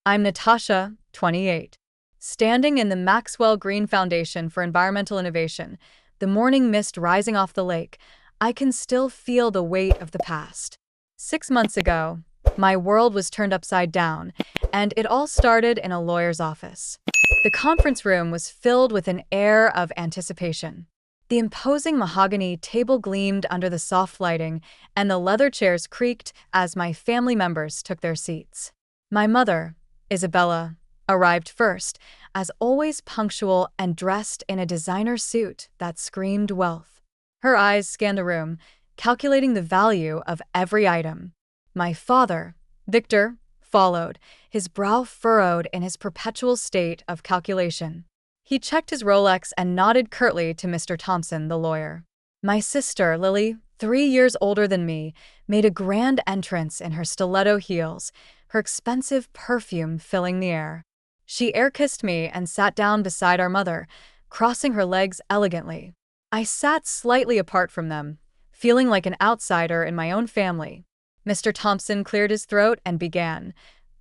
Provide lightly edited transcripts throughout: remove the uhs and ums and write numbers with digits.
I'm Natasha, 28. Standing in the Maxwell Green Foundation for Environmental Innovation, the morning mist rising off the lake, I can still feel the weight of the past. 6 months ago, my world was turned upside down, and it all started in a lawyer's office. The conference room was filled with an air of anticipation. The imposing mahogany table gleamed under the soft lighting, and the leather chairs creaked as my family members took their seats. My mother, Isabella, arrived first, as always punctual and dressed in a designer suit that screamed wealth. Her eyes scanned the room, calculating the value of every item. My father, Victor, followed, his brow furrowed in his perpetual state of calculation. He checked his Rolex and nodded curtly to Mr. Thompson, the lawyer. My sister, Lily, 3 years older than me, made a grand entrance in her stiletto heels, her expensive perfume filling the air. She air-kissed me and sat down beside our mother, crossing her legs elegantly. I sat slightly apart from them, feeling like an outsider in my own family. Mr. Thompson cleared his throat and began,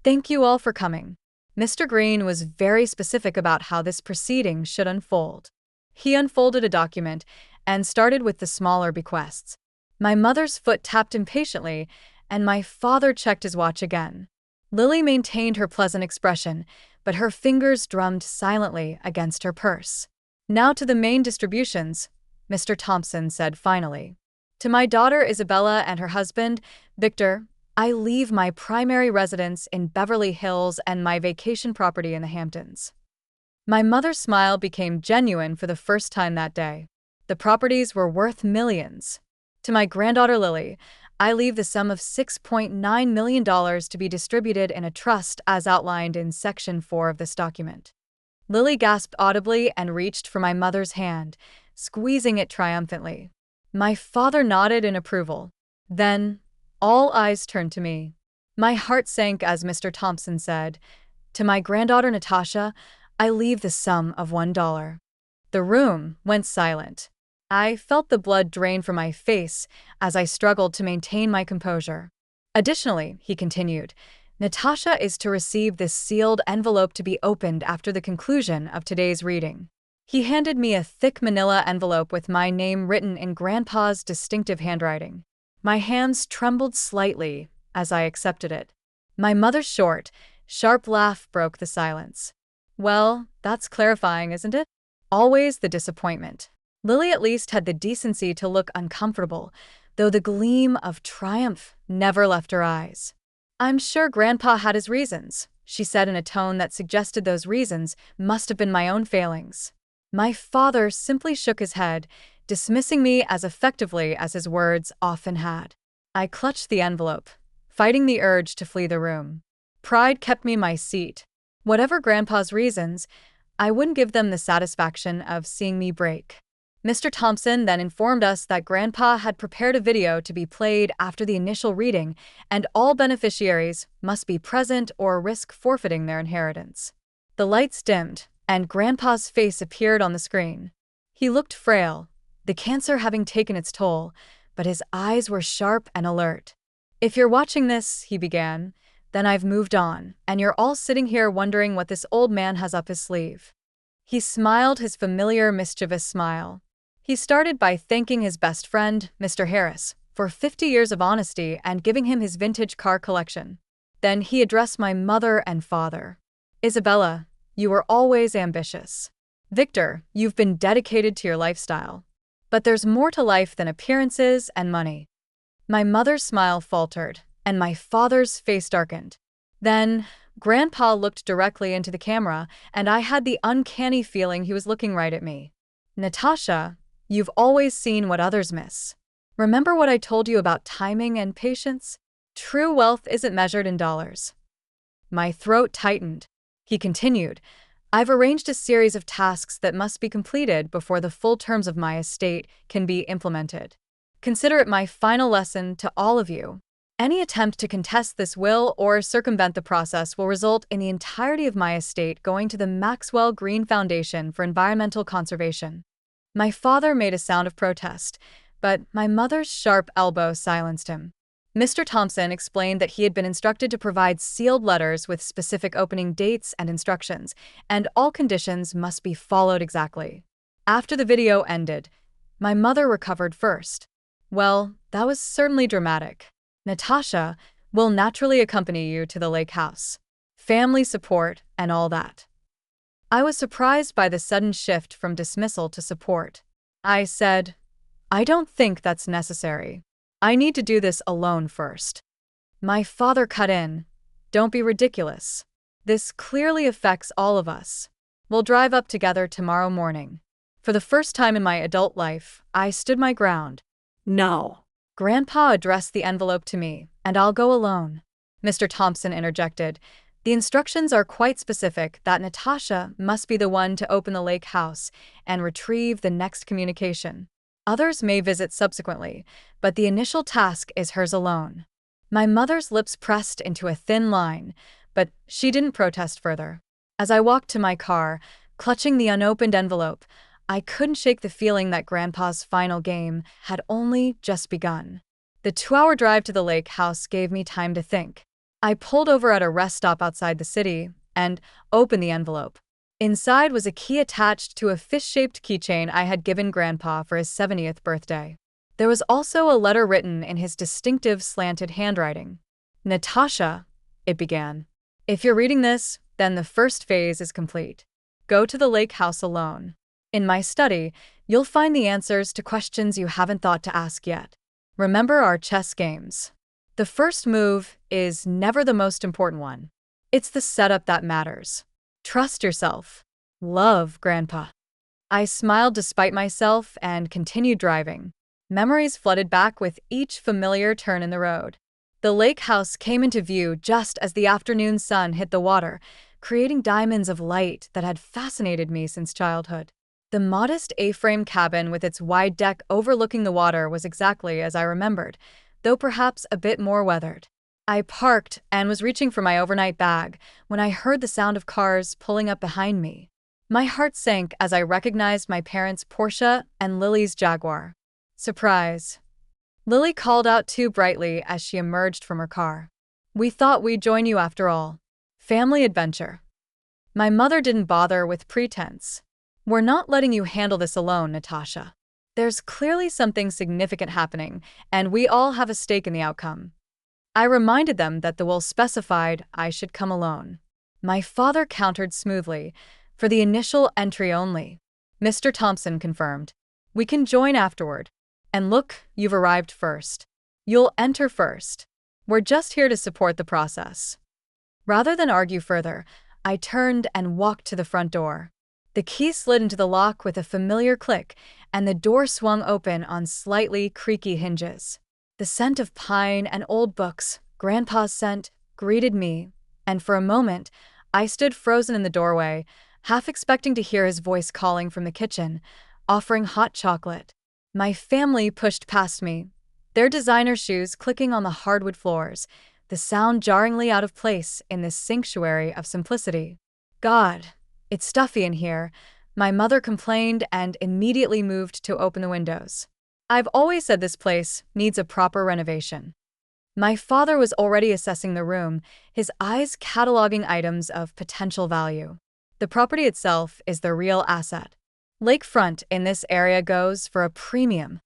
"Thank you all for coming." Mr. Green was very specific about how this proceeding should unfold. He unfolded a document and started with the smaller bequests. My mother's foot tapped impatiently, and my father checked his watch again. Lily maintained her pleasant expression, but her fingers drummed silently against her purse. "Now to the main distributions," Mr. Thompson said finally. "To my daughter Isabella and her husband, Victor, I leave my primary residence in Beverly Hills and my vacation property in the Hamptons." My mother's smile became genuine for the first time that day. The properties were worth millions. To my granddaughter Lily, I leave the sum of $6.9 million to be distributed in a trust as outlined in Section 4 of this document. Lily gasped audibly and reached for my mother's hand, squeezing it triumphantly. My father nodded in approval. Then, all eyes turned to me. My heart sank as Mr. Thompson said, "To my granddaughter Natasha, I leave the sum of $1. The room went silent. I felt the blood drain from my face as I struggled to maintain my composure. "Additionally," he continued, "Natasha is to receive this sealed envelope to be opened after the conclusion of today's reading." He handed me a thick manila envelope with my name written in Grandpa's distinctive handwriting. My hands trembled slightly as I accepted it. My mother's short, sharp laugh broke the silence. "Well, that's clarifying, isn't it?" Always the disappointment. Lily at least had the decency to look uncomfortable, though the gleam of triumph never left her eyes. "I'm sure Grandpa had his reasons," she said in a tone that suggested those reasons must have been my own failings. My father simply shook his head, dismissing me as effectively as his words often had. I clutched the envelope, fighting the urge to flee the room. Pride kept me in my seat. Whatever Grandpa's reasons, I wouldn't give them the satisfaction of seeing me break. Mr. Thompson then informed us that Grandpa had prepared a video to be played after the initial reading, and all beneficiaries must be present or risk forfeiting their inheritance. The lights dimmed, and Grandpa's face appeared on the screen. He looked frail, the cancer having taken its toll, but his eyes were sharp and alert. "If you're watching this," he began, "then I've moved on, and you're all sitting here wondering what this old man has up his sleeve." He smiled his familiar mischievous smile. He started by thanking his best friend, Mr. Harris, for 50 years of honesty and giving him his vintage car collection. Then he addressed my mother and father. "Isabella, you were always ambitious. Victor, you've been dedicated to your lifestyle. But there's more to life than appearances and money." My mother's smile faltered, and my father's face darkened. Then, Grandpa looked directly into the camera, and I had the uncanny feeling he was looking right at me. "Natasha, you've always seen what others miss. Remember what I told you about timing and patience? True wealth isn't measured in dollars." My throat tightened. He continued, "I've arranged a series of tasks that must be completed before the full terms of my estate can be implemented. Consider it my final lesson to all of you. Any attempt to contest this will or circumvent the process will result in the entirety of my estate going to the Maxwell Green Foundation for Environmental Conservation." My father made a sound of protest, but my mother's sharp elbow silenced him. Mr. Thompson explained that he had been instructed to provide sealed letters with specific opening dates and instructions, and all conditions must be followed exactly. After the video ended, my mother recovered first. Well, that was certainly dramatic. Natasha will naturally accompany you to the lake house. Family support and all that. I was surprised by the sudden shift from dismissal to support. I said, I don't think that's necessary. I need to do this alone first. My father cut in. Don't be ridiculous. This clearly affects all of us. We'll drive up together tomorrow morning. For the first time in my adult life, I stood my ground. No. Grandpa addressed the envelope to me, and I'll go alone. Mr. Thompson interjected. The instructions are quite specific that Natasha must be the one to open the lake house and retrieve the next communication. Others may visit subsequently, but the initial task is hers alone. My mother's lips pressed into a thin line, but she didn't protest further. As I walked to my car, clutching the unopened envelope, I couldn't shake the feeling that Grandpa's final game had only just begun. The 2-hour drive to the lake house gave me time to think. I pulled over at a rest stop outside the city and opened the envelope. Inside was a key attached to a fish-shaped keychain I had given Grandpa for his 70th birthday. There was also a letter written in his distinctive slanted handwriting. Natasha, it began. If you're reading this, then the first phase is complete. Go to the lake house alone. In my study, you'll find the answers to questions you haven't thought to ask yet. Remember our chess games. The first move is never the most important one. It's the setup that matters. Trust yourself. Love, Grandpa. I smiled despite myself and continued driving. Memories flooded back with each familiar turn in the road. The lake house came into view just as the afternoon sun hit the water, creating diamonds of light that had fascinated me since childhood. The modest A-frame cabin with its wide deck overlooking the water was exactly as I remembered, though perhaps a bit more weathered. I parked and was reaching for my overnight bag when I heard the sound of cars pulling up behind me. My heart sank as I recognized my parents' Porsche and Lily's Jaguar. Surprise. Lily called out too brightly as she emerged from her car. We thought we'd join you after all. Family adventure. My mother didn't bother with pretense. We're not letting you handle this alone, Natasha. There's clearly something significant happening, and we all have a stake in the outcome. I reminded them that the will specified I should come alone. My father countered smoothly, for the initial entry only. Mr. Thompson confirmed. We can join afterward. And look, you've arrived first. You'll enter first. We're just here to support the process. Rather than argue further, I turned and walked to the front door. The key slid into the lock with a familiar click, and the door swung open on slightly creaky hinges. The scent of pine and old books, Grandpa's scent, greeted me, and for a moment, I stood frozen in the doorway, half expecting to hear his voice calling from the kitchen, offering hot chocolate. My family pushed past me, their designer shoes clicking on the hardwood floors, the sound jarringly out of place in this sanctuary of simplicity. God, it's stuffy in here, my mother complained and immediately moved to open the windows. I've always said this place needs a proper renovation. My father was already assessing the room, his eyes cataloging items of potential value. The property itself is the real asset. Lakefront in this area goes for a premium.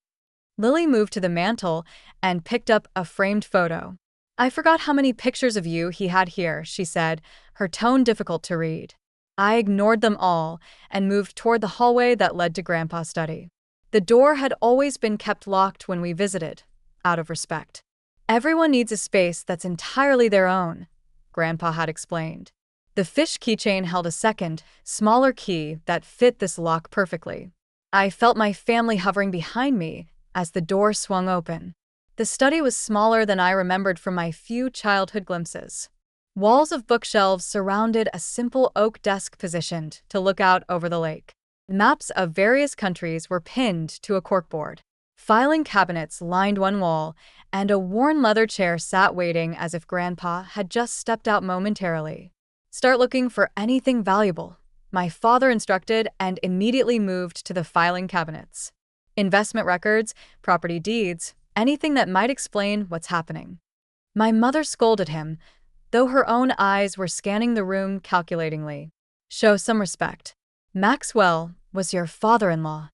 Lily moved to the mantel and picked up a framed photo. I forgot how many pictures of you he had here, she said, her tone difficult to read. I ignored them all and moved toward the hallway that led to Grandpa's study. The door had always been kept locked when we visited, out of respect. Everyone needs a space that's entirely their own, Grandpa had explained. The fish keychain held a second, smaller key that fit this lock perfectly. I felt my family hovering behind me as the door swung open. The study was smaller than I remembered from my few childhood glimpses. Walls of bookshelves surrounded a simple oak desk positioned to look out over the lake. Maps of various countries were pinned to a corkboard. Filing cabinets lined one wall, and a worn leather chair sat waiting as if Grandpa had just stepped out momentarily. Start looking for anything valuable, my father instructed and immediately moved to the filing cabinets. Investment records, property deeds, anything that might explain what's happening. My mother scolded him, though her own eyes were scanning the room calculatingly. Show some respect. Maxwell was your father-in-law.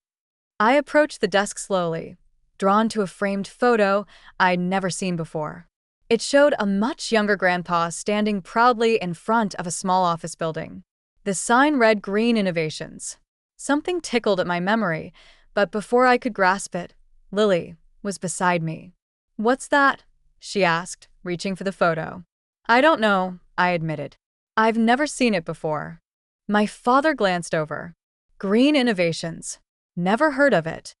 I approached the desk slowly, drawn to a framed photo I'd never seen before. It showed a much younger grandpa standing proudly in front of a small office building. The sign read Green Innovations. Something tickled at my memory, but before I could grasp it, Lily was beside me. "What's that?" she asked, reaching for the photo. "I don't know," I admitted. "I've never seen it before." My father glanced over. Green Innovations. Never heard of it.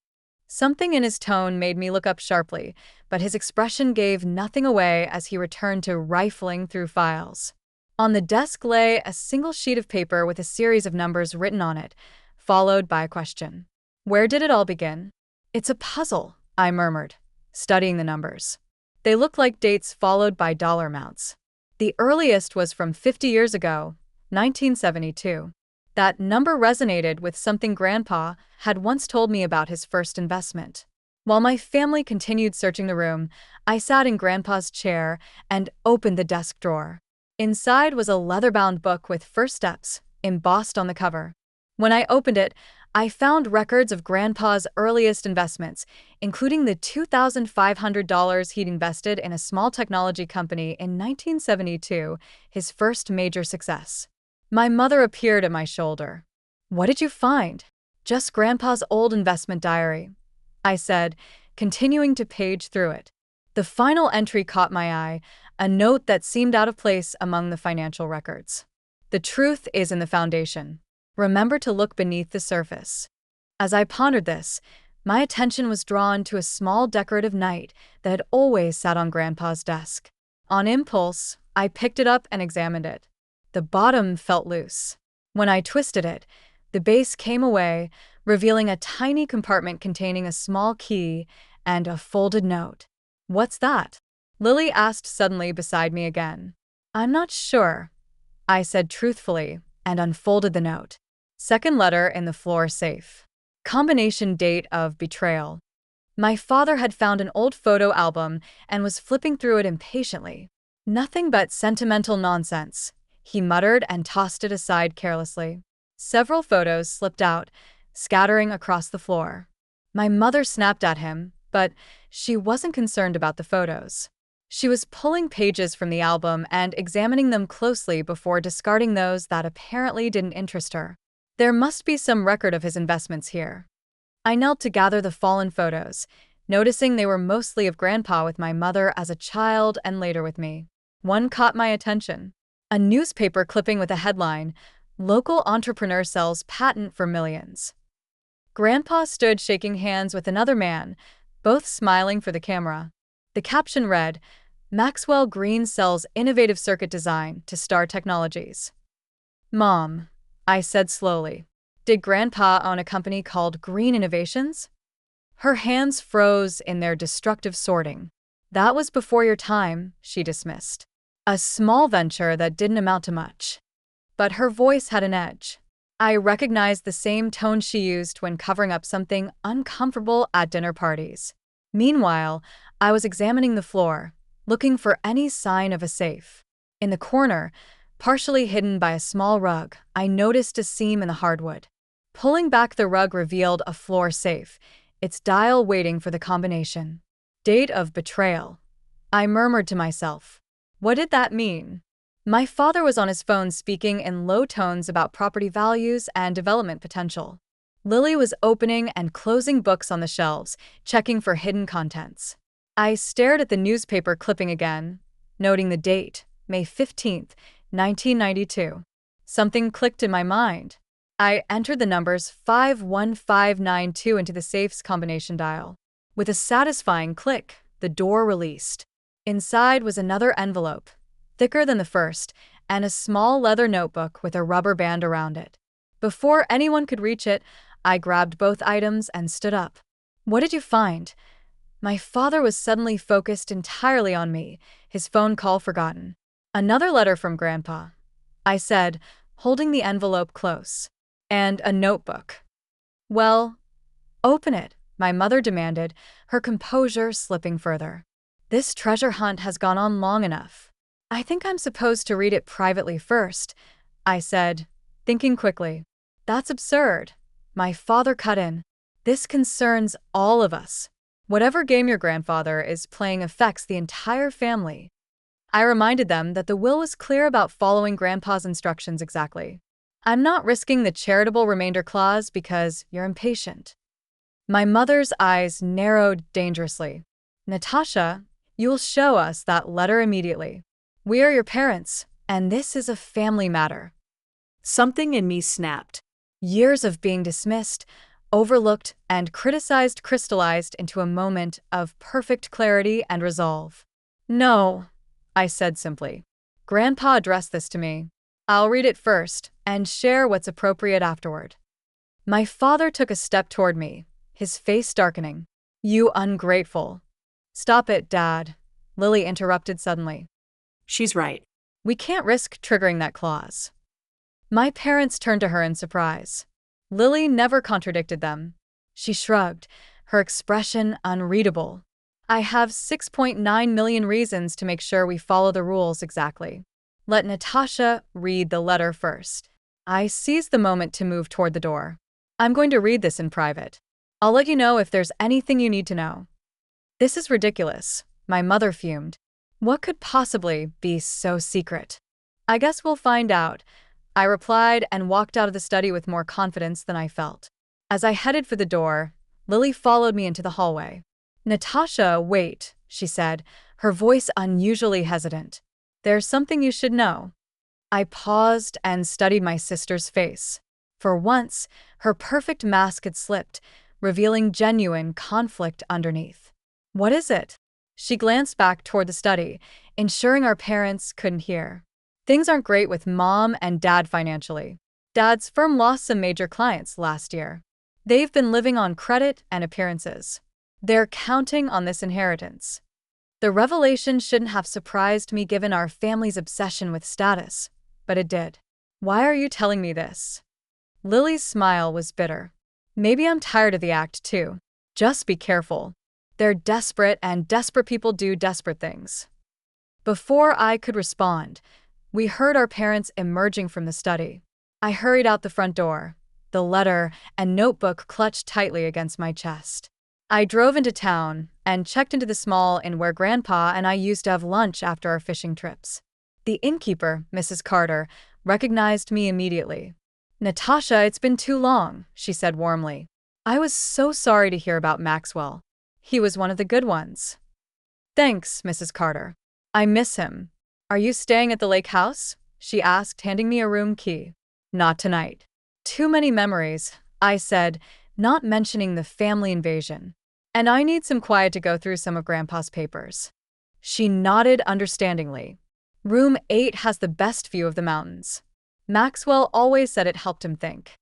Something in his tone made me look up sharply, but his expression gave nothing away as he returned to rifling through files. On the desk lay a single sheet of paper with a series of numbers written on it, followed by a question. Where did it all begin? "It's a puzzle," I murmured, studying the numbers. They look like dates followed by dollar amounts. The earliest was from 50 years ago, 1972. That number resonated with something Grandpa had once told me about his first investment. While my family continued searching the room, I sat in Grandpa's chair and opened the desk drawer. Inside was a leather-bound book with first steps embossed on the cover. When I opened it, I found records of Grandpa's earliest investments, including the $2,500 he'd invested in a small technology company in 1972, his first major success. My mother appeared at my shoulder. "What did you find?" "Just Grandpa's old investment diary," I said, continuing to page through it. The final entry caught my eye, a note that seemed out of place among the financial records. "The truth is in the foundation. Remember to look beneath the surface." As I pondered this, my attention was drawn to a small decorative knight that had always sat on Grandpa's desk. On impulse, I picked it up and examined it. The bottom felt loose. When I twisted it, the base came away, revealing a tiny compartment containing a small key and a folded note. "What's that?" Lily asked suddenly beside me again. "I'm not sure," I said truthfully and unfolded the note. Second letter in the floor safe. Combination date of betrayal. My father had found an old photo album and was flipping through it impatiently. "Nothing but sentimental nonsense," he muttered and tossed it aside carelessly. Several photos slipped out, scattering across the floor. My mother snapped at him, but she wasn't concerned about the photos. She was pulling pages from the album and examining them closely before discarding those that apparently didn't interest her. There must be some record of his investments here. I knelt to gather the fallen photos, noticing they were mostly of Grandpa with my mother as a child and later with me. One caught my attention. A newspaper clipping with a headline, "Local Entrepreneur Sells Patent for Millions." Grandpa stood shaking hands with another man, both smiling for the camera. The caption read, "Maxwell Green sells innovative circuit design to Star Technologies." "Mom," I said slowly, "did Grandpa own a company called Green Innovations?" Her hands froze in their destructive sorting. "That was before your time," she dismissed. "A small venture that didn't amount to much." But her voice had an edge. I recognized the same tone she used when covering up something uncomfortable at dinner parties. Meanwhile, I was examining the floor, looking for any sign of a safe. In the corner, partially hidden by a small rug, I noticed a seam in the hardwood. Pulling back the rug revealed a floor safe, its dial waiting for the combination. Date of betrayal. I murmured to myself. What did that mean? My father was on his phone speaking in low tones about property values and development potential. Lily was opening and closing books on the shelves, checking for hidden contents. I stared at the newspaper clipping again, noting the date, May 15th, 1992. Something clicked in my mind. I entered the numbers 51592 into the safe's combination dial. With a satisfying click, the door released. Inside was another envelope, thicker than the first, and a small leather notebook with a rubber band around it. Before anyone could reach it, I grabbed both items and stood up. "What did you find?" My father was suddenly focused entirely on me, his phone call forgotten. "Another letter from Grandpa," I said, holding the envelope close. "And a notebook." "Well, open it," my mother demanded, her composure slipping further. This treasure hunt has gone on long enough. I think I'm supposed to read it privately first, I said, thinking quickly. That's absurd. My father cut in. This concerns all of us. Whatever game your grandfather is playing affects the entire family. I reminded them that the will was clear about following Grandpa's instructions exactly. I'm not risking the charitable remainder clause because you're impatient. My mother's eyes narrowed dangerously. Natasha, you'll show us that letter immediately. We are your parents, and this is a family matter. Something in me snapped. Years of being dismissed, overlooked, and criticized crystallized into a moment of perfect clarity and resolve. No, I said simply. Grandpa addressed this to me. I'll read it first and share what's appropriate afterward. My father took a step toward me, his face darkening. You ungrateful. Stop it, Dad, Lily interrupted suddenly. She's right. We can't risk triggering that clause. My parents turned to her in surprise. Lily never contradicted them. She shrugged, her expression unreadable. I have 6.9 million reasons to make sure we follow the rules exactly. Let Natasha read the letter first. I seized the moment to move toward the door. I'm going to read this in private. I'll let you know if there's anything you need to know. This is ridiculous, my mother fumed. What could possibly be so secret? I guess we'll find out, I replied and walked out of the study with more confidence than I felt. As I headed for the door, Lily followed me into the hallway. Natasha, wait, she said, her voice unusually hesitant. There's something you should know. I paused and studied my sister's face. For once, her perfect mask had slipped, revealing genuine conflict underneath. What is it? She glanced back toward the study, ensuring our parents couldn't hear. Things aren't great with Mom and Dad financially. Dad's firm lost some major clients last year. They've been living on credit and appearances. They're counting on this inheritance. The revelation shouldn't have surprised me given our family's obsession with status, but it did. Why are you telling me this? Lily's smile was bitter. Maybe I'm tired of the act too. Just be careful. They're desperate and desperate people do desperate things. Before I could respond, we heard our parents emerging from the study. I hurried out the front door, the letter and notebook clutched tightly against my chest. I drove into town and checked into the small inn where Grandpa and I used to have lunch after our fishing trips. The innkeeper, Mrs. Carter, recognized me immediately. Natasha, it's been too long, she said warmly. I was so sorry to hear about Maxwell. He was one of the good ones. Thanks, Mrs. Carter. I miss him. Are you staying at the lake house? She asked, handing me a room key. Not tonight. Too many memories, I said, not mentioning the family invasion. And I need some quiet to go through some of Grandpa's papers. She nodded understandingly. Room 8 has the best view of the mountains. Maxwell always said it helped him think.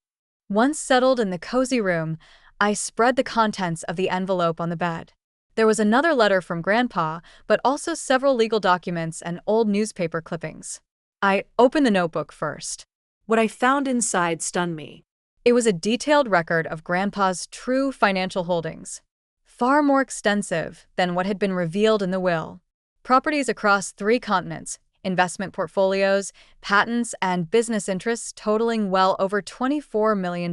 Once settled in the cozy room, I spread the contents of the envelope on the bed. There was another letter from Grandpa, but also several legal documents and old newspaper clippings. I opened the notebook first. What I found inside stunned me. It was a detailed record of Grandpa's true financial holdings, far more extensive than what had been revealed in the will. Properties across 3 continents, investment portfolios, patents, and business interests totaling well over $24 million.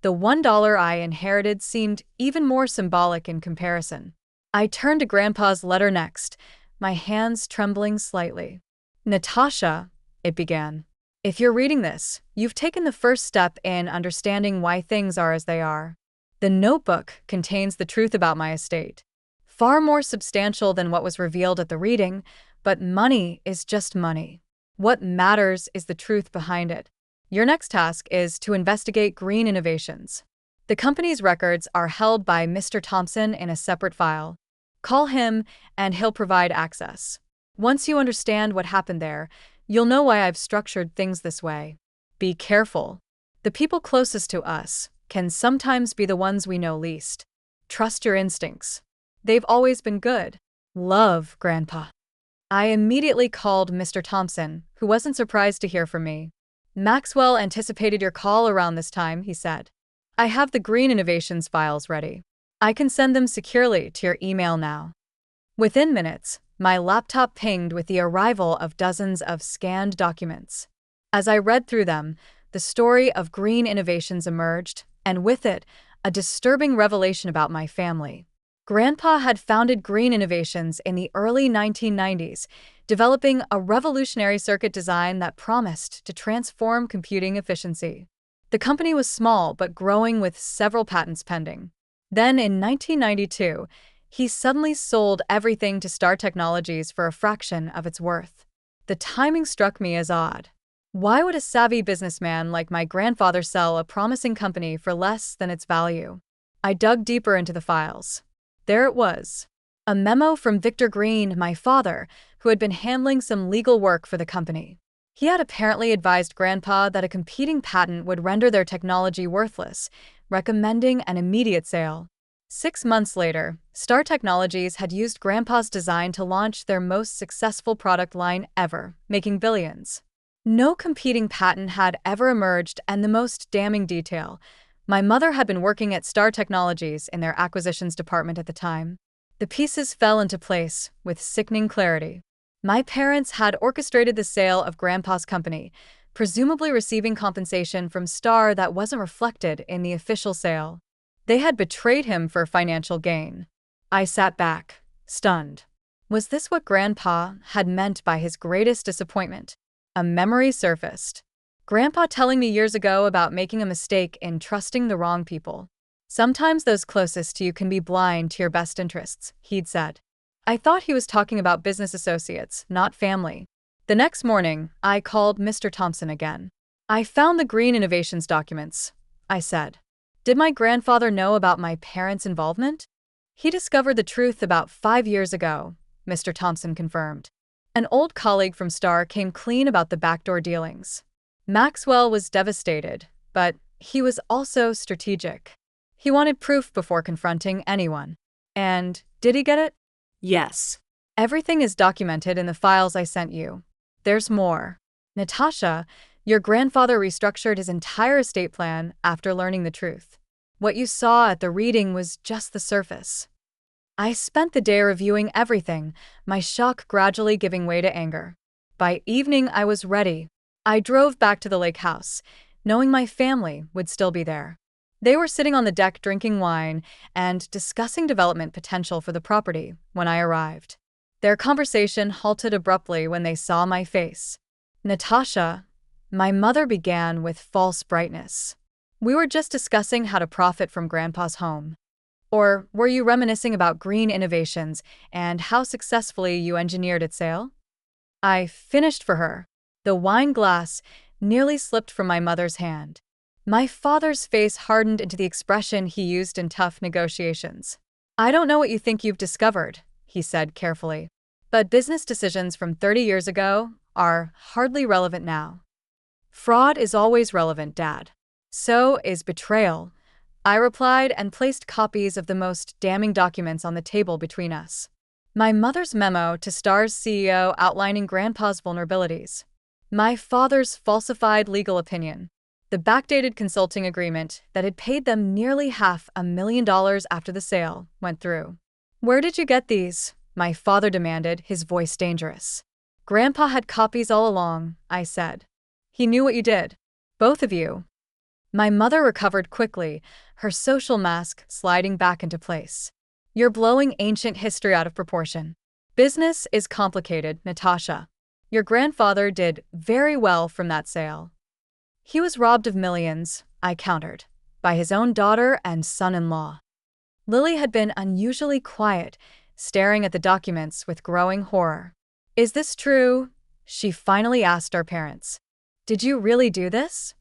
The $1 I inherited seemed even more symbolic in comparison. I turned to Grandpa's letter next, my hands trembling slightly. Natasha, it began. If you're reading this, you've taken the first step in understanding why things are as they are. The notebook contains the truth about my estate. Far more substantial than what was revealed at the reading, but money is just money. What matters is the truth behind it. Your next task is to investigate Green Innovations. The company's records are held by Mr. Thompson in a separate file. Call him, and he'll provide access. Once you understand what happened there, you'll know why I've structured things this way. Be careful. The people closest to us can sometimes be the ones we know least. Trust your instincts. They've always been good. Love, Grandpa. I immediately called Mr. Thompson, who wasn't surprised to hear from me. Maxwell anticipated your call around this time, he said. I have the Green Innovations files ready. I can send them securely to your email now. Within minutes, my laptop pinged with the arrival of dozens of scanned documents. As I read through them, the story of green innovations emerged, and with it, a disturbing revelation about my family. Grandpa had founded Green Innovations in the early 1990s, developing a revolutionary circuit design that promised to transform computing efficiency. The company was small but growing with several patents pending. Then in 1992, he suddenly sold everything to Star Technologies for a fraction of its worth. The timing struck me as odd. Why would a savvy businessman like my grandfather sell a promising company for less than its value? I dug deeper into the files. There it was. A memo from Victor Green, my father, who had been handling some legal work for the company. He had apparently advised Grandpa that a competing patent would render their technology worthless, recommending an immediate sale. 6 months later, Star Technologies had used Grandpa's design to launch their most successful product line ever, making billions. No competing patent had ever emerged, and the most damning detail, my mother had been working at Star Technologies in their acquisitions department at the time. The pieces fell into place with sickening clarity. My parents had orchestrated the sale of Grandpa's company, presumably receiving compensation from Star that wasn't reflected in the official sale. They had betrayed him for financial gain. I sat back, stunned. Was this what Grandpa had meant by his greatest disappointment? A memory surfaced. Grandpa telling me years ago about making a mistake in trusting the wrong people. Sometimes those closest to you can be blind to your best interests, he'd said. I thought he was talking about business associates, not family. The next morning, I called Mr. Thompson again. I found the Green Innovations documents, I said. Did my grandfather know about my parents' involvement? He discovered the truth about 5 years ago, Mr. Thompson confirmed. An old colleague from Star came clean about the backdoor dealings. Maxwell was devastated, but he was also strategic. He wanted proof before confronting anyone. And did he get it? Yes. Everything is documented in the files I sent you. There's more. Natasha, your grandfather restructured his entire estate plan after learning the truth. What you saw at the reading was just the surface. I spent the day reviewing everything, my shock gradually giving way to anger. By evening, I was ready. I drove back to the lake house, knowing my family would still be there. They were sitting on the deck drinking wine and discussing development potential for the property when I arrived. Their conversation halted abruptly when they saw my face. Natasha, my mother began with false brightness. We were just discussing how to profit from Grandpa's home. Or were you reminiscing about Green Innovations and how successfully you engineered its sale? I finished for her. The wine glass nearly slipped from my mother's hand. My father's face hardened into the expression he used in tough negotiations. I don't know what you think you've discovered, he said carefully, but business decisions from 30 years ago are hardly relevant now. Fraud is always relevant, Dad. So is betrayal, I replied and placed copies of the most damning documents on the table between us. My mother's memo to Star's CEO outlining Grandpa's vulnerabilities. My father's falsified legal opinion. The backdated consulting agreement that had paid them nearly $500,000 after the sale went through. Where did you get these? My father demanded, his voice dangerous. Grandpa had copies all along, I said. He knew what you did. Both of you. My mother recovered quickly, her social mask sliding back into place. You're blowing ancient history out of proportion. Business is complicated, Natasha. Your grandfather did very well from that sale. He was robbed of millions, I countered, by his own daughter and son-in-law. Lily had been unusually quiet, staring at the documents with growing horror. Is this true? She finally asked our parents. Did you really do this?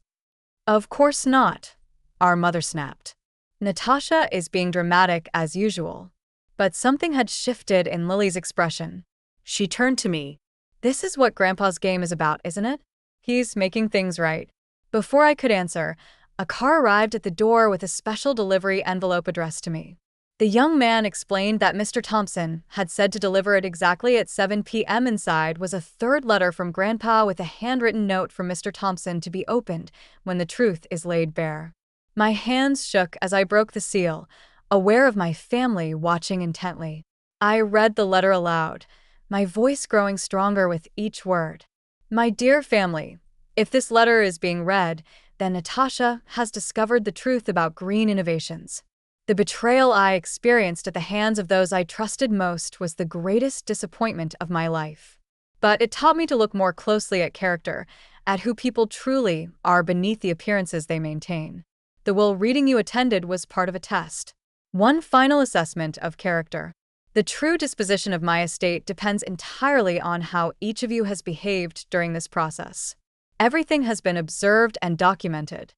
Of course not, our mother snapped. Natasha is being dramatic as usual. But something had shifted in Lily's expression. She turned to me. This is what Grandpa's game is about, isn't it? He's making things right. Before I could answer, a car arrived at the door with a special delivery envelope addressed to me. The young man explained that Mr. Thompson had said to deliver it exactly at 7 p.m. Inside was a third letter from Grandpa with a handwritten note from Mr. Thompson to be opened when the truth is laid bare. My hands shook as I broke the seal, aware of my family watching intently. I read the letter aloud, my voice growing stronger with each word. My dear family, if this letter is being read, then Natasha has discovered the truth about green innovations. The betrayal I experienced at the hands of those I trusted most was the greatest disappointment of my life. But it taught me to look more closely at character, at who people truly are beneath the appearances they maintain. The will reading you attended was part of a test. One final assessment of character. The true disposition of my estate depends entirely on how each of you has behaved during this process. Everything has been observed and documented.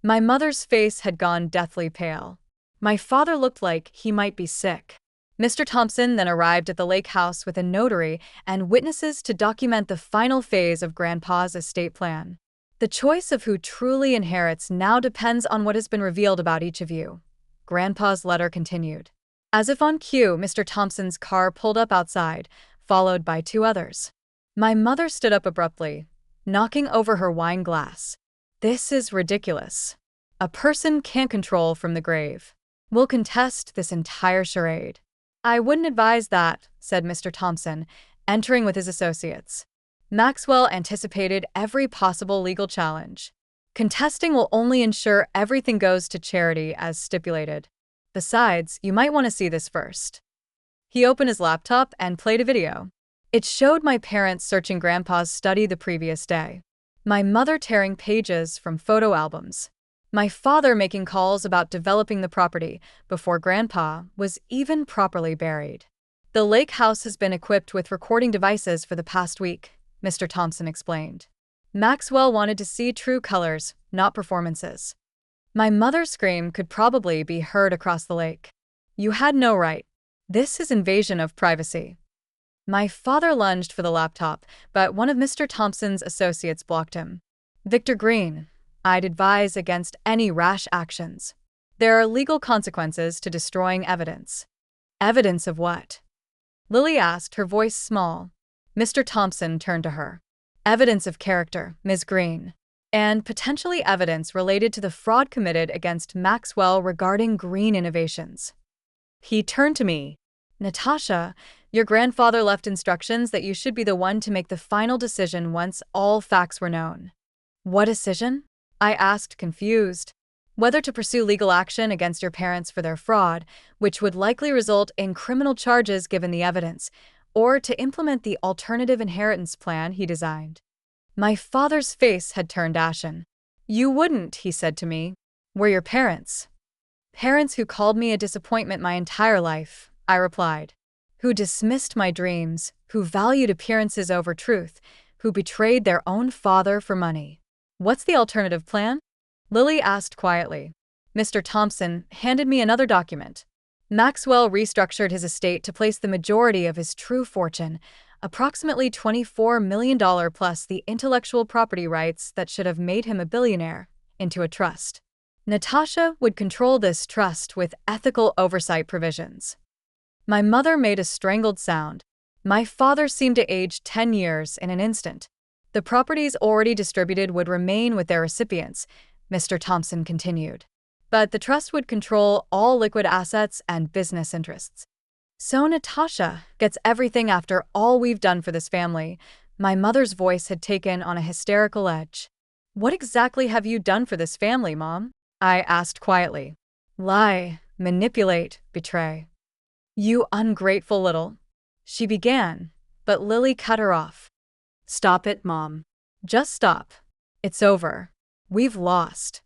My mother's face had gone deathly pale. My father looked like he might be sick. Mr. Thompson then arrived at the lake house with a notary and witnesses to document the final phase of Grandpa's estate plan. The choice of who truly inherits now depends on what has been revealed about each of you. Grandpa's letter continued. As if on cue, Mr. Thompson's car pulled up outside, followed by two others. My mother stood up abruptly, knocking over her wine glass. This is ridiculous. A person can't control from the grave. We'll contest this entire charade. I wouldn't advise that, said Mr. Thompson, entering with his associates. Maxwell anticipated every possible legal challenge. Contesting will only ensure everything goes to charity as stipulated. Besides, you might want to see this first. He opened his laptop and played a video. It showed my parents searching Grandpa's study the previous day. My mother tearing pages from photo albums. My father making calls about developing the property before Grandpa was even properly buried. The lake house has been equipped with recording devices for the past week, Mr. Thompson explained. Maxwell wanted to see true colors, not performances. My mother's scream could probably be heard across the lake. You had no right. This is invasion of privacy. My father lunged for the laptop, but one of Mr. Thompson's associates blocked him. Victor Green, I'd advise against any rash actions. There are legal consequences to destroying evidence. Evidence of what? Lily asked, her voice small. Mr. Thompson turned to her. Evidence of character, Ms. Green. And potentially evidence related to the fraud committed against Maxwell regarding green innovations. He turned to me. Natasha, your grandfather left instructions that you should be the one to make the final decision once all facts were known. What decision? I asked, confused. Whether to pursue legal action against your parents for their fraud, which would likely result in criminal charges given the evidence, or to implement the alternative inheritance plan he designed. My father's face had turned ashen. You wouldn't, he said to me. We're your parents. Parents who called me a disappointment my entire life, I replied. Who dismissed my dreams, who valued appearances over truth, who betrayed their own father for money. What's the alternative plan? Lily asked quietly. Mr. Thompson handed me another document. Maxwell restructured his estate to place the majority of his true fortune, approximately $24 million plus the intellectual property rights that should have made him a billionaire, into a trust. Natasha would control this trust with ethical oversight provisions. My mother made a strangled sound. My father seemed to age 10 years in an instant. The properties already distributed would remain with their recipients, Mr. Thompson continued. But the trust would control all liquid assets and business interests. So Natasha gets everything after all we've done for this family. My mother's voice had taken on a hysterical edge. What exactly have you done for this family, Mom? I asked quietly. Lie, manipulate, betray. You ungrateful little. She began, but Lily cut her off. Stop it, Mom. Just stop. It's over. We've lost.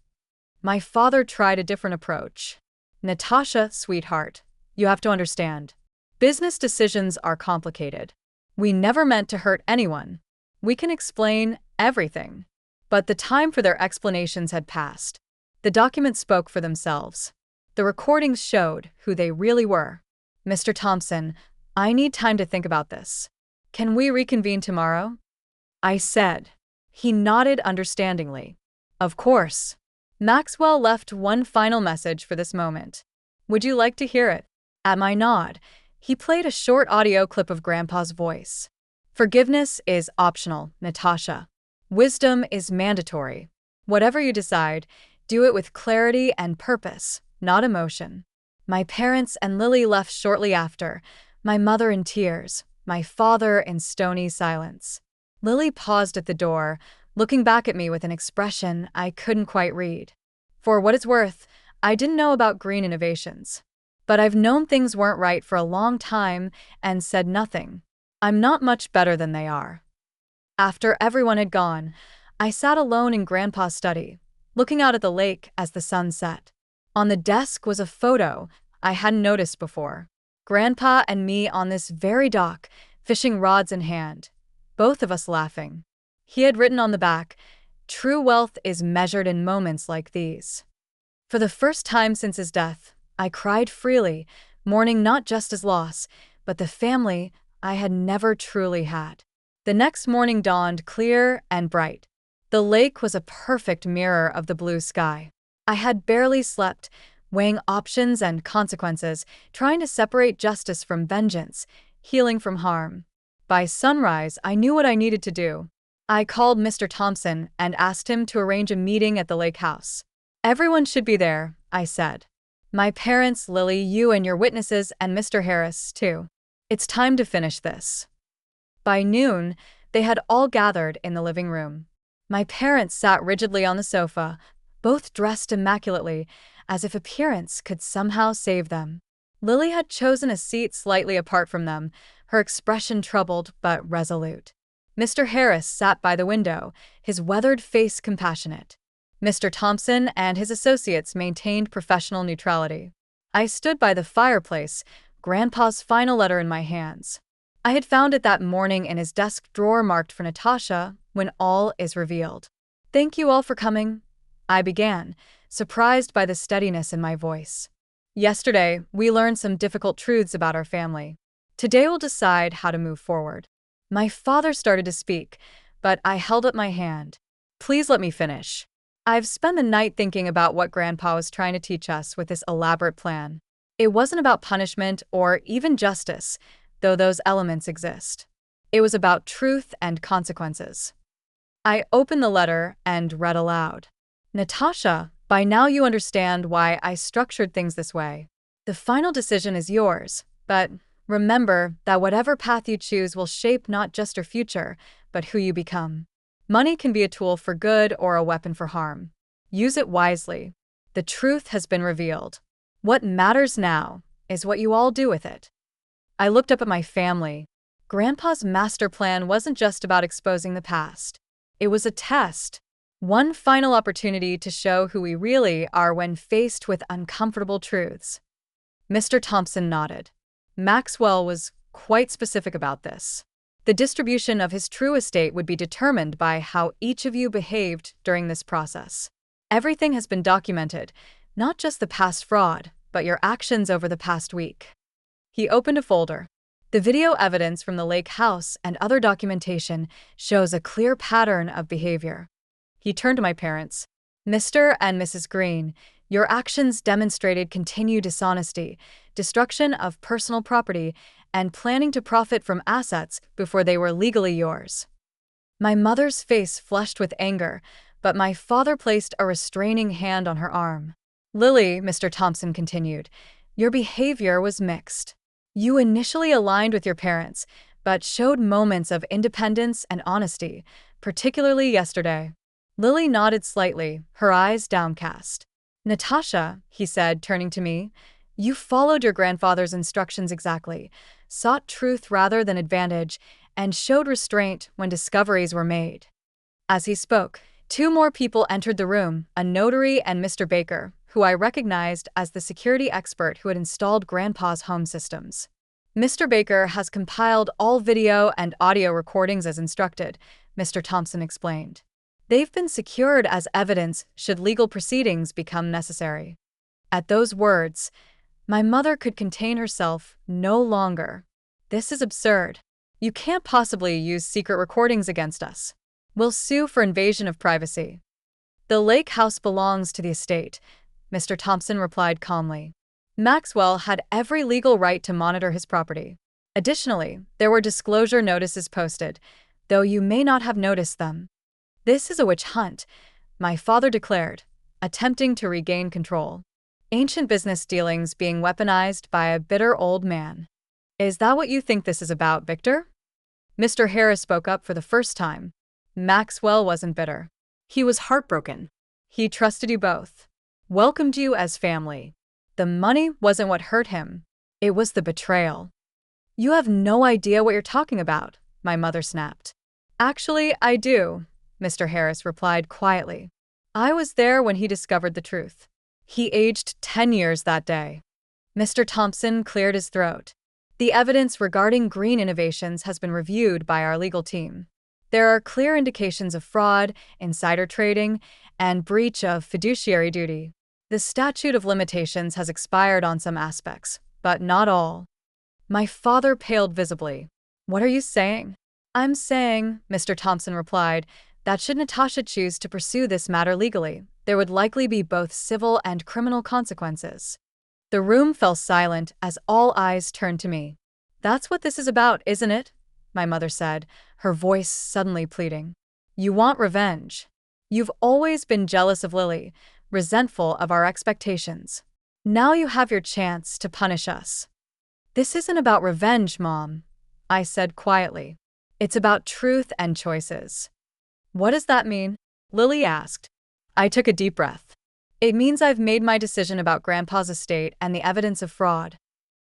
My father tried a different approach. Natasha, sweetheart, you have to understand. Business decisions are complicated. We never meant to hurt anyone. We can explain everything. But the time for their explanations had passed. The documents spoke for themselves. The recordings showed who they really were. Mr. Thompson, I need time to think about this. Can we reconvene tomorrow? I said. He nodded understandingly. Of course. Maxwell left one final message for this moment. Would you like to hear it? At my nod, he played a short audio clip of Grandpa's voice. Forgiveness is optional, Natasha. Wisdom is mandatory. Whatever you decide, do it with clarity and purpose, not emotion. My parents and Lily left shortly after, my mother in tears, my father in stony silence. Lily paused at the door, looking back at me with an expression I couldn't quite read. For what it's worth, I didn't know about green innovations. But I've known things weren't right for a long time and said nothing. I'm not much better than they are. After everyone had gone, I sat alone in Grandpa's study, looking out at the lake as the sun set. On the desk was a photo I hadn't noticed before. Grandpa and me on this very dock, fishing rods in hand, both of us laughing. He had written on the back, "True wealth is measured in moments like these." For the first time since his death, I cried freely, mourning not just his loss, but the family I had never truly had. The next morning dawned clear and bright. The lake was a perfect mirror of the blue sky. I had barely slept, weighing options and consequences, trying to separate justice from vengeance, healing from harm. By sunrise, I knew what I needed to do. I called Mr. Thompson and asked him to arrange a meeting at the lake house. "Everyone should be there," I said. "My parents, Lily, you and your witnesses, and Mr. Harris, too. It's time to finish this." By noon, they had all gathered in the living room. My parents sat rigidly on the sofa, both dressed immaculately, as if appearance could somehow save them. Lily had chosen a seat slightly apart from them, her expression troubled but resolute. Mr. Harris sat by the window, his weathered face compassionate. Mr. Thompson and his associates maintained professional neutrality. I stood by the fireplace, Grandpa's final letter in my hands. I had found it that morning in his desk drawer marked for Natasha, when all is revealed. "Thank you all for coming," I began, surprised by the steadiness in my voice. "Yesterday, we learned some difficult truths about our family. Today we'll decide how to move forward." My father started to speak, but I held up my hand. "Please let me finish. I've spent the night thinking about what Grandpa was trying to teach us with this elaborate plan. It wasn't about punishment or even justice, though those elements exist. It was about truth and consequences." I opened the letter and read aloud. "Natasha, by now you understand why I structured things this way. The final decision is yours, but remember that whatever path you choose will shape not just your future, but who you become. Money can be a tool for good or a weapon for harm. Use it wisely. The truth has been revealed. What matters now is what you all do with it." I looked up at my family. Grandpa's master plan wasn't just about exposing the past. It was a test. One final opportunity to show who we really are when faced with uncomfortable truths. Mr. Thompson nodded. Maxwell was quite specific about this. The distribution of his true estate would be determined by how each of you behaved during this process. Everything has been documented, not just the past fraud, but your actions over the past week. He opened a folder. The video evidence from the lake house and other documentation shows a clear pattern of behavior. He turned to my parents. "Mr. and Mrs. Green, your actions demonstrated continued dishonesty, destruction of personal property, and planning to profit from assets before they were legally yours." My mother's face flushed with anger, but my father placed a restraining hand on her arm. "Lily," Mr. Thompson continued, "your behavior was mixed. You initially aligned with your parents, but showed moments of independence and honesty, particularly yesterday." Lily nodded slightly, her eyes downcast. "Natasha," he said, turning to me, "you followed your grandfather's instructions exactly, sought truth rather than advantage, and showed restraint when discoveries were made." As he spoke, two more people entered the room, a notary and Mr. Baker, who I recognized as the security expert who had installed Grandpa's home systems. "Mr. Baker has compiled all video and audio recordings as instructed," Mr. Thompson explained. "They've been secured as evidence should legal proceedings become necessary." At those words, my mother could contain herself no longer. "This is absurd. You can't possibly use secret recordings against us. We'll sue for invasion of privacy." "The lake house belongs to the estate," Mr. Thompson replied calmly. "Maxwell had every legal right to monitor his property. Additionally, there were disclosure notices posted, though you may not have noticed them." "This is a witch hunt," my father declared, attempting to regain control. Ancient business dealings being weaponized by a bitter old man. Is that what you think this is about, Victor? Mr. Harris spoke up for the first time. Maxwell wasn't bitter. He was heartbroken. He trusted you both, welcomed you as family. The money wasn't what hurt him. It was the betrayal. You have no idea what you're talking about, my mother snapped. Actually, I do, Mr. Harris replied quietly. I was there when he discovered the truth. He aged 10 years that day. Mr. Thompson cleared his throat. The evidence regarding green innovations has been reviewed by our legal team. There are clear indications of fraud, insider trading, and breach of fiduciary duty. The statute of limitations has expired on some aspects, but not all. My father paled visibly. What are you saying? I'm saying, Mr. Thompson replied, that should Natasha choose to pursue this matter legally, there would likely be both civil and criminal consequences. The room fell silent as all eyes turned to me. That's what this is about, isn't it? My mother said, her voice suddenly pleading. You want revenge. You've always been jealous of Lily, resentful of our expectations. Now you have your chance to punish us. This isn't about revenge, Mom, I said quietly. It's about truth and choices. What does that mean? Lily asked. I took a deep breath. It means I've made my decision about Grandpa's estate and the evidence of fraud.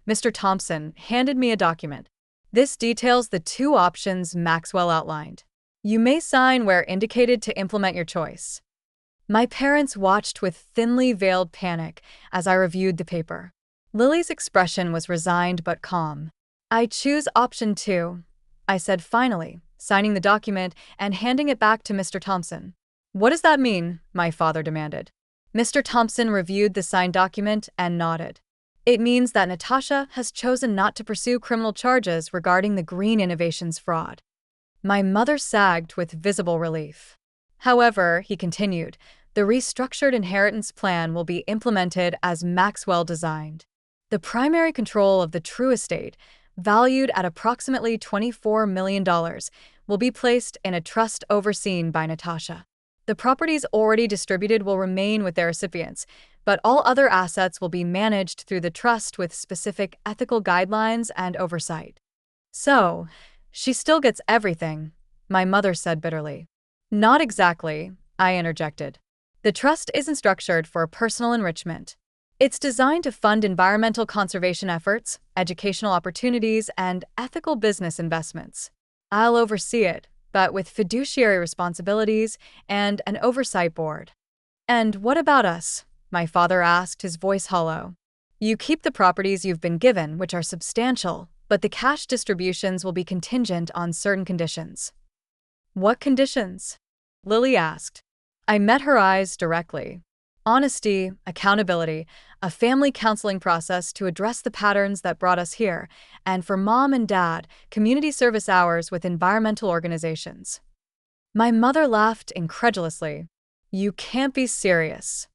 Mr. Thompson handed me a document. This details the two options Maxwell outlined. You may sign where indicated to implement your choice. My parents watched with thinly veiled panic as I reviewed the paper. Lily's expression was resigned but calm. I choose option 2, I said finally, signing the document and handing it back to Mr. Thompson. What does that mean? My father demanded. Mr. Thompson reviewed the signed document and nodded. It means that Natasha has chosen not to pursue criminal charges regarding the Green Innovations fraud. My mother sagged with visible relief. However, he continued, the restructured inheritance plan will be implemented as Maxwell designed. The primary control of the true estate, valued at approximately $24 million, will be placed in a trust overseen by Natasha. The properties already distributed will remain with their recipients, but all other assets will be managed through the trust with specific ethical guidelines and oversight. So, she still gets everything, my mother said bitterly. Not exactly, I interjected. The trust isn't structured for personal enrichment. It's designed to fund environmental conservation efforts, educational opportunities, and ethical business investments. I'll oversee it, but with fiduciary responsibilities and an oversight board. And what about us? My father asked, his voice hollow. You keep the properties you've been given, which are substantial, but the cash distributions will be contingent on certain conditions. What conditions? Lily asked. I met her eyes directly. Honesty, accountability, a family counseling process to address the patterns that brought us here, and for Mom and Dad, community service hours with environmental organizations. My mother laughed incredulously. You can't be serious.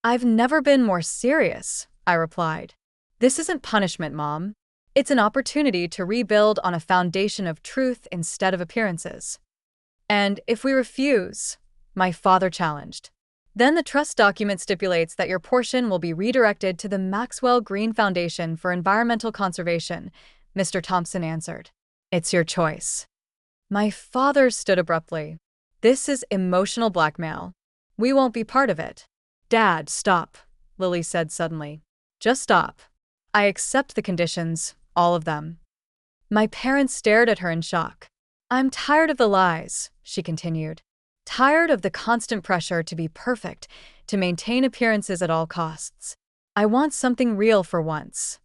I've never been more serious, I replied. This isn't punishment, Mom. It's an opportunity to rebuild on a foundation of truth instead of appearances. And if we refuse, my father challenged. Then the trust document stipulates that your portion will be redirected to the Maxwell Green Foundation for Environmental Conservation, Mr. Thompson answered. It's your choice. My father stood abruptly. This is emotional blackmail. We won't be part of it. Dad, stop, Lily said suddenly. Just stop. I accept the conditions, all of them. My parents stared at her in shock. I'm tired of the lies, she continued. Tired of the constant pressure to be perfect, to maintain appearances at all costs. I want something real for once.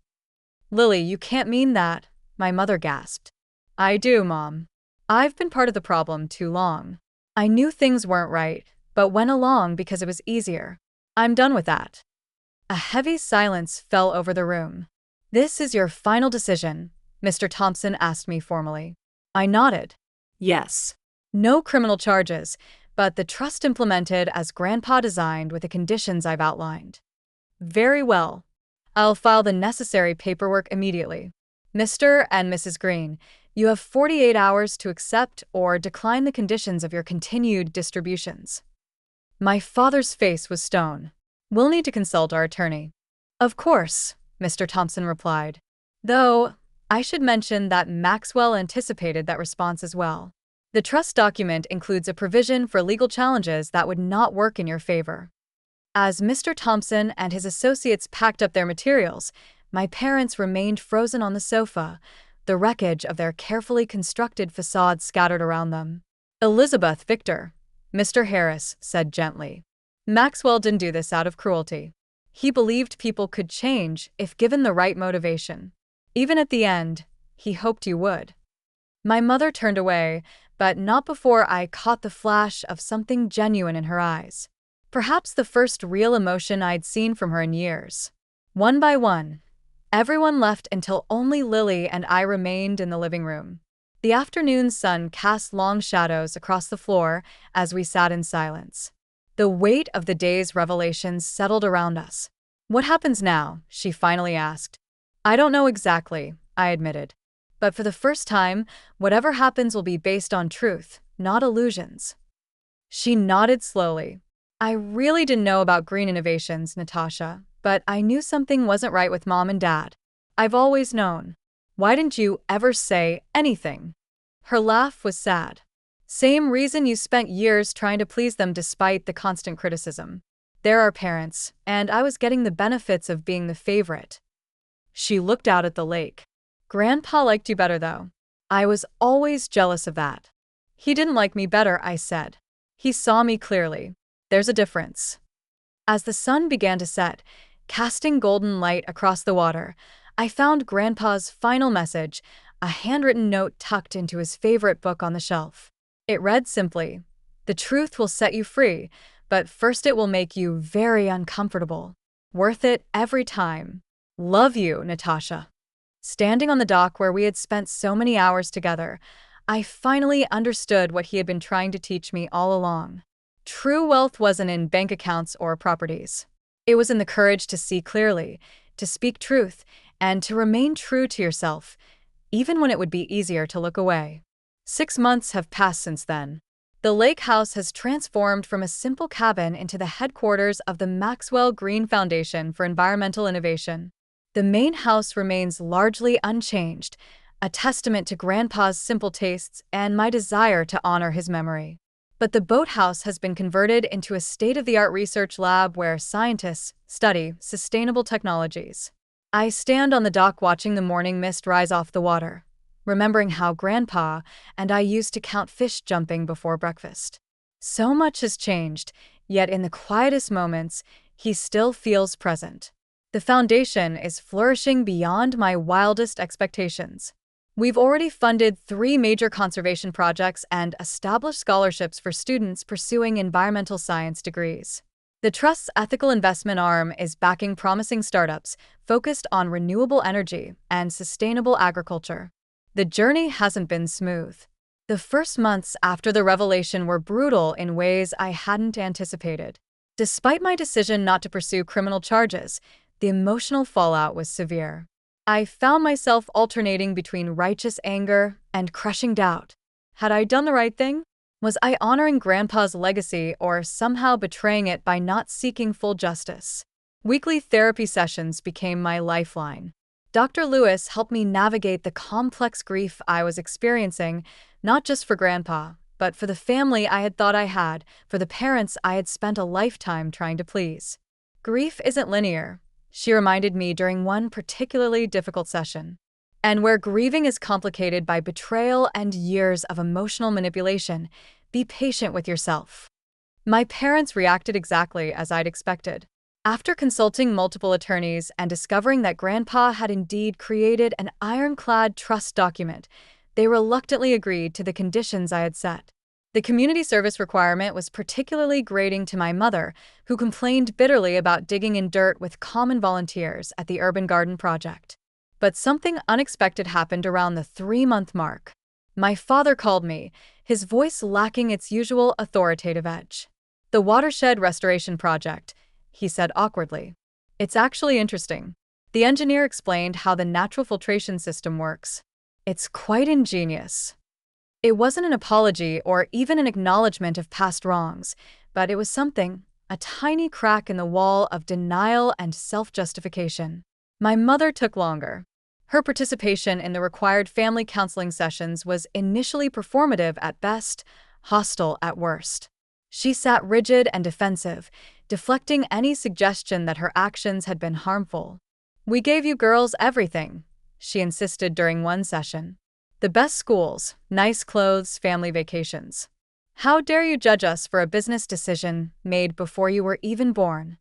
Lily, you can't mean that, my mother gasped. I do, Mom. I've been part of the problem too long. I knew things weren't right, but went along because it was easier. I'm done with that. A heavy silence fell over the room. This is your final decision, Mr. Thompson asked me formally. I nodded. Yes. No criminal charges, but the trust implemented as Grandpa designed with the conditions I've outlined. Very well. I'll file the necessary paperwork immediately. Mr. and Mrs. Green, you have 48 hours to accept or decline the conditions of your continued distributions. My father's face was stone. We'll need to consult our attorney. Of course, Mr. Thompson replied. Though, I should mention that Maxwell anticipated that response as well. The trust document includes a provision for legal challenges that would not work in your favor. As Mr. Thompson and his associates packed up their materials, my parents remained frozen on the sofa, the wreckage of their carefully constructed facade scattered around them. Elizabeth, Victor, Mr. Harris said gently. Maxwell didn't do this out of cruelty. He believed people could change if given the right motivation. Even at the end, he hoped you would. My mother turned away, but not before I caught the flash of something genuine in her eyes. Perhaps the first real emotion I'd seen from her in years. One by one, everyone left until only Lily and I remained in the living room. The afternoon sun cast long shadows across the floor as we sat in silence. The weight of the day's revelations settled around us. What happens now? She finally asked. I don't know exactly, I admitted. But for the first time, whatever happens will be based on truth, not illusions. She nodded slowly. I really didn't know about green innovations, Natasha, but I knew something wasn't right with Mom and Dad. I've always known. Why didn't you ever say anything? Her laugh was sad. Same reason you spent years trying to please them despite the constant criticism. They're our parents, and I was getting the benefits of being the favorite. She looked out at the lake. Grandpa liked you better, though. I was always jealous of that. He didn't like me better, I said. He saw me clearly. There's a difference. As the sun began to set, casting golden light across the water, I found Grandpa's final message, a handwritten note tucked into his favorite book on the shelf. It read simply, "The truth will set you free, but first it will make you very uncomfortable. Worth it every time. Love you, Natasha." Standing on the dock where we had spent so many hours together, I finally understood what he had been trying to teach me all along. True wealth wasn't in bank accounts or properties. It was in the courage to see clearly, to speak truth, and to remain true to yourself, even when it would be easier to look away. 6 months have passed since then. The lake house has transformed from a simple cabin into the headquarters of the Maxwell Green Foundation for Environmental Innovation. The main house remains largely unchanged, a testament to Grandpa's simple tastes and my desire to honor his memory. But the boathouse has been converted into a state-of-the-art research lab where scientists study sustainable technologies. I stand on the dock watching the morning mist rise off the water, remembering how Grandpa and I used to count fish jumping before breakfast. So much has changed, yet in the quietest moments, he still feels present. The foundation is flourishing beyond my wildest expectations. We've already funded 3 major conservation projects and established scholarships for students pursuing environmental science degrees. The Trust's ethical investment arm is backing promising startups focused on renewable energy and sustainable agriculture. The journey hasn't been smooth. The first months after the revelation were brutal in ways I hadn't anticipated. Despite my decision not to pursue criminal charges, the emotional fallout was severe. I found myself alternating between righteous anger and crushing doubt. Had I done the right thing? Was I honoring Grandpa's legacy or somehow betraying it by not seeking full justice? Weekly therapy sessions became my lifeline. Dr. Lewis helped me navigate the complex grief I was experiencing, not just for Grandpa, but for the family I had thought I had, for the parents I had spent a lifetime trying to please. Grief isn't linear, she reminded me during one particularly difficult session. And where grieving is complicated by betrayal and years of emotional manipulation, be patient with yourself. My parents reacted exactly as I'd expected. After consulting multiple attorneys and discovering that Grandpa had indeed created an ironclad trust document, they reluctantly agreed to the conditions I had set. The community service requirement was particularly grating to my mother, who complained bitterly about digging in dirt with common volunteers at the Urban Garden Project. But something unexpected happened around the 3-month mark. My father called me, his voice lacking its usual authoritative edge. "The Watershed Restoration Project," he said awkwardly. "It's actually interesting." The engineer explained how the natural filtration system works. "It's quite ingenious." It wasn't an apology or even an acknowledgement of past wrongs, but it was something a tiny crack in the wall of denial and self-justification. My mother took longer. Her participation in the required family counseling sessions was initially performative at best, hostile at worst. She sat rigid and defensive, deflecting any suggestion that her actions had been harmful. "We gave you girls everything," she insisted during one session. "The best schools, nice clothes, family vacations. How dare you judge us for a business decision made before you were even born?"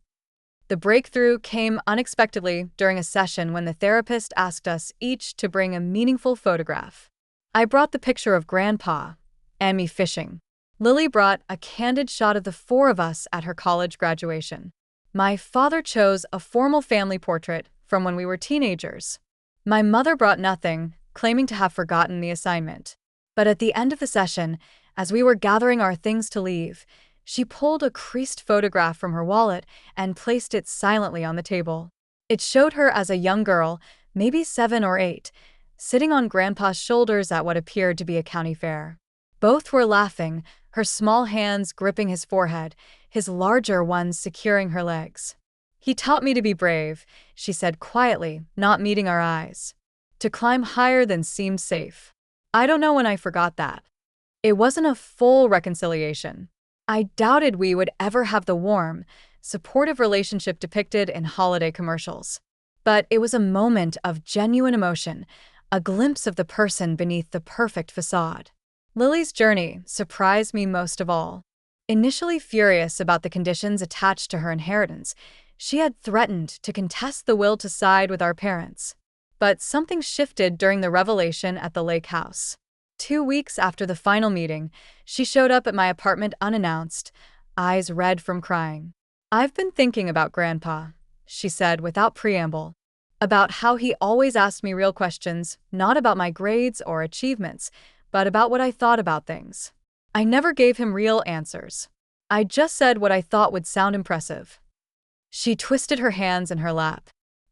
The breakthrough came unexpectedly during a session when the therapist asked us each to bring a meaningful photograph. I brought the picture of Grandpa and me fishing. Lily brought a candid shot of the four of us at her college graduation. My father chose a formal family portrait from when we were teenagers. My mother brought nothing, claiming to have forgotten the assignment. But at the end of the session, as we were gathering our things to leave, she pulled a creased photograph from her wallet and placed it silently on the table. It showed her as a young girl, maybe 7 or 8, sitting on Grandpa's shoulders at what appeared to be a county fair. Both were laughing, her small hands gripping his forehead, his larger ones securing her legs. "He taught me to be brave," she said quietly, not meeting our eyes. "To climb higher than seemed safe." I don't know when I forgot that. It wasn't a full reconciliation. I doubted we would ever have the warm, supportive relationship depicted in holiday commercials. But it was a moment of genuine emotion, a glimpse of the person beneath the perfect facade. Lily's journey surprised me most of all. Initially furious about the conditions attached to her inheritance, she had threatened to contest the will to side with our parents. But something shifted during the revelation at the lake house. 2 weeks after the final meeting, she showed up at my apartment unannounced, eyes red from crying. "I've been thinking about Grandpa," she said without preamble. "About how he always asked me real questions, not about my grades or achievements, but about what I thought about things. I never gave him real answers. I just said what I thought would sound impressive." She twisted her hands in her lap.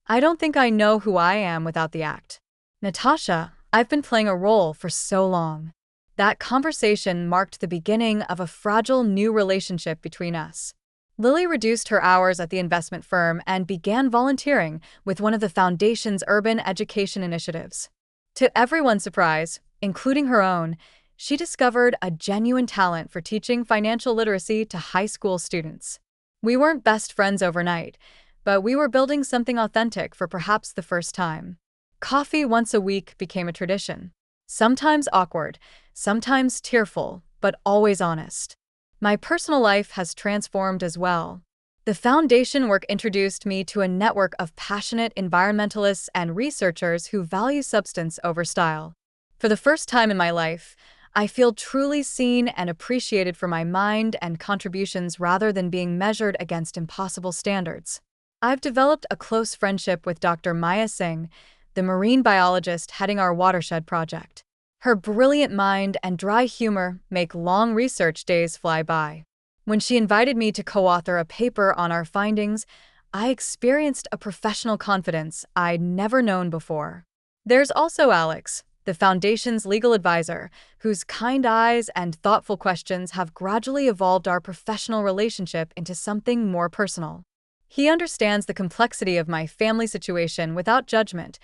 "I don't think I know who I am without the act. Natasha, I've been playing a role for so long." That conversation marked the beginning of a fragile new relationship between us. Lily reduced her hours at the investment firm and began volunteering with one of the foundation's urban education initiatives. To everyone's surprise, including her own, she discovered a genuine talent for teaching financial literacy to high school students. We weren't best friends overnight, but we were building something authentic for perhaps the first time. Coffee once a week became a tradition. Sometimes awkward, sometimes tearful, but always honest. My personal life has transformed as well. The foundation work introduced me to a network of passionate environmentalists and researchers who value substance over style. For the first time in my life, I feel truly seen and appreciated for my mind and contributions rather than being measured against impossible standards. I've developed a close friendship with Dr. Maya Singh, the marine biologist heading our watershed project. Her brilliant mind and dry humor make long research days fly by. When she invited me to co-author a paper on our findings, I experienced a professional confidence I'd never known before. There's also Alex, the Foundation's legal advisor, whose kind eyes and thoughtful questions have gradually evolved our professional relationship into something more personal. He understands the complexity of my family situation without judgment,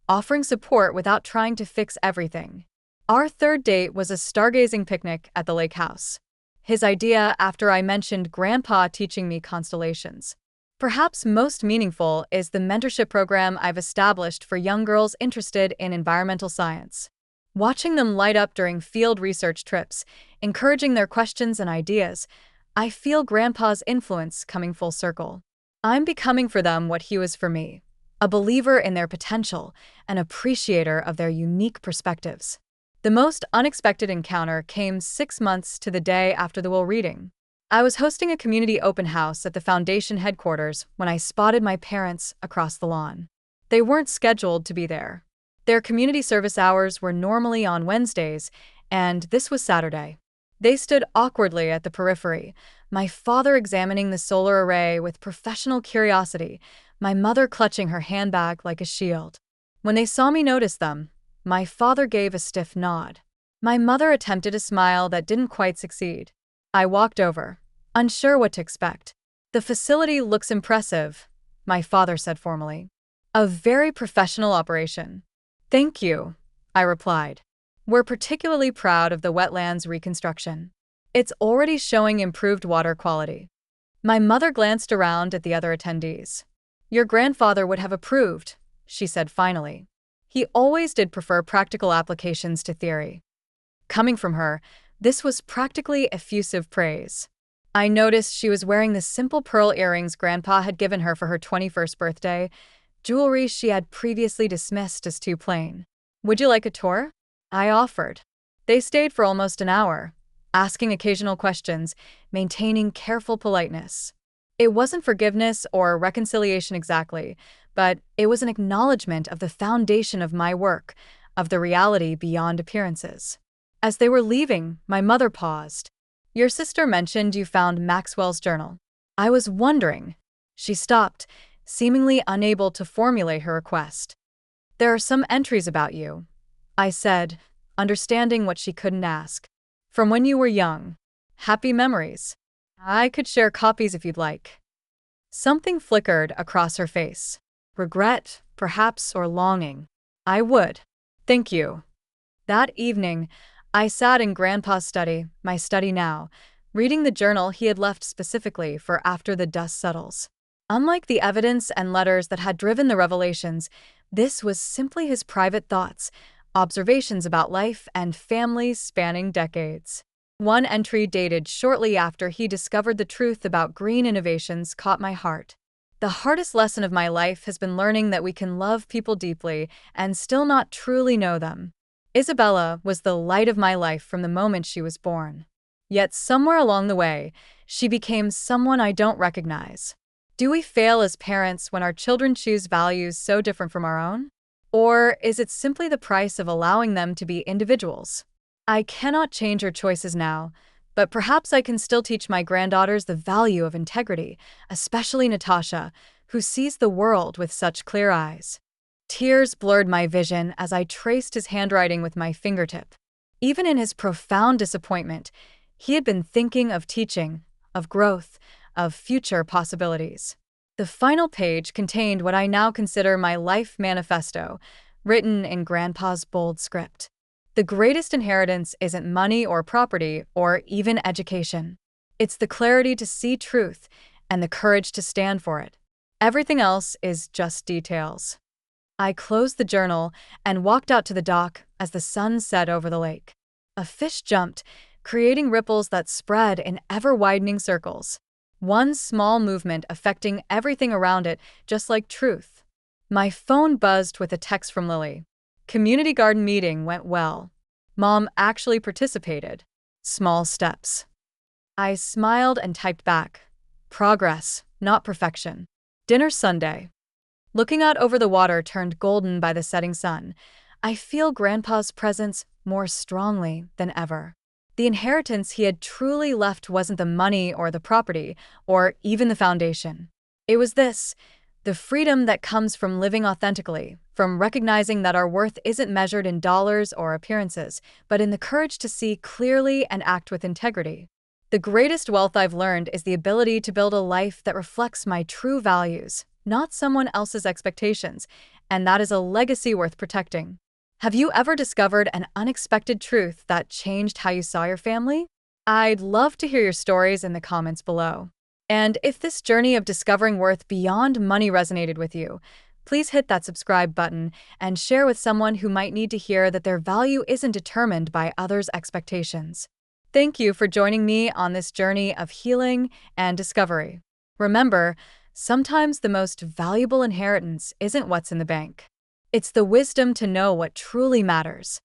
offering support without trying to fix everything. Our third date was a stargazing picnic at the lake house. His idea after I mentioned Grandpa teaching me constellations. Perhaps most meaningful is the mentorship program I've established for young girls interested in environmental science. Watching them light up during field research trips, encouraging their questions and ideas, I feel Grandpa's influence coming full circle. I'm becoming for them what he was for me, a believer in their potential, an appreciator of their unique perspectives. The most unexpected encounter came 6 months to the day after the will reading. I was hosting a community open house at the foundation headquarters when I spotted my parents across the lawn. They weren't scheduled to be there. Their community service hours were normally on Wednesdays, and this was Saturday. They stood awkwardly at the periphery, my father examining the solar array with professional curiosity, my mother clutching her handbag like a shield. When they saw me notice them, my father gave a stiff nod. My mother attempted a smile that didn't quite succeed. I walked over, unsure what to expect. The facility looks impressive, my father said formally. A very professional operation. Thank you, I replied. We're particularly proud of the wetlands reconstruction. It's already showing improved water quality. My mother glanced around at the other attendees. Your grandfather would have approved, she said finally. He always did prefer practical applications to theory. Coming from her, this was practically effusive praise. I noticed she was wearing the simple pearl earrings Grandpa had given her for her 21st birthday, jewelry she had previously dismissed as too plain. Would you like a tour? I offered. They stayed for almost an hour, asking occasional questions, maintaining careful politeness. It wasn't forgiveness or reconciliation exactly, but it was an acknowledgement of the foundation of my work, of the reality beyond appearances. As they were leaving, my mother paused. Your sister mentioned you found Maxwell's journal. I was wondering. She stopped, seemingly unable to formulate her request. There are some entries about you, I said, understanding what she couldn't ask. From when you were young. Happy memories. I could share copies if you'd like. Something flickered across her face. Regret, perhaps, or longing. I would. Thank you. That evening, I sat in Grandpa's study, my study now, reading the journal he had left specifically for after the dust settles. Unlike the evidence and letters that had driven the revelations, this was simply his private thoughts, observations about life and family spanning decades. One entry dated shortly after he discovered the truth about green innovations caught my heart. The hardest lesson of my life has been learning that we can love people deeply and still not truly know them. Isabella was the light of my life from the moment she was born. Yet somewhere along the way, she became someone I don't recognize. Do we fail as parents when our children choose values so different from our own? Or is it simply the price of allowing them to be individuals? I cannot change her choices now, but perhaps I can still teach my granddaughters the value of integrity, especially Natasha, who sees the world with such clear eyes. Tears blurred my vision as I traced his handwriting with my fingertip. Even in his profound disappointment, he had been thinking of teaching, of growth, of future possibilities. The final page contained what I now consider my life manifesto, written in Grandpa's bold script. The greatest inheritance isn't money or property or even education. It's the clarity to see truth and the courage to stand for it. Everything else is just details. I closed the journal and walked out to the dock as the sun set over the lake. A fish jumped, creating ripples that spread in ever-widening circles. One small movement affecting everything around it, just like truth. My phone buzzed with a text from Lily. Community garden meeting went well. Mom actually participated. Small steps. I smiled and typed back. Progress, not perfection. Dinner Sunday. Looking out over the water turned golden by the setting sun, I feel Grandpa's presence more strongly than ever. The inheritance he had truly left wasn't the money or the property, or even the foundation. It was this, the freedom that comes from living authentically, from recognizing that our worth isn't measured in dollars or appearances, but in the courage to see clearly and act with integrity. The greatest wealth I've learned is the ability to build a life that reflects my true values, not someone else's expectations, and that is a legacy worth protecting. Have you ever discovered an unexpected truth that changed how you saw your family? I'd love to hear your stories in the comments below. And if this journey of discovering worth beyond money resonated with you, please hit that subscribe button and share with someone who might need to hear that their value isn't determined by others' expectations. Thank you for joining me on this journey of healing and discovery. Remember, sometimes the most valuable inheritance isn't what's in the bank. It's the wisdom to know what truly matters.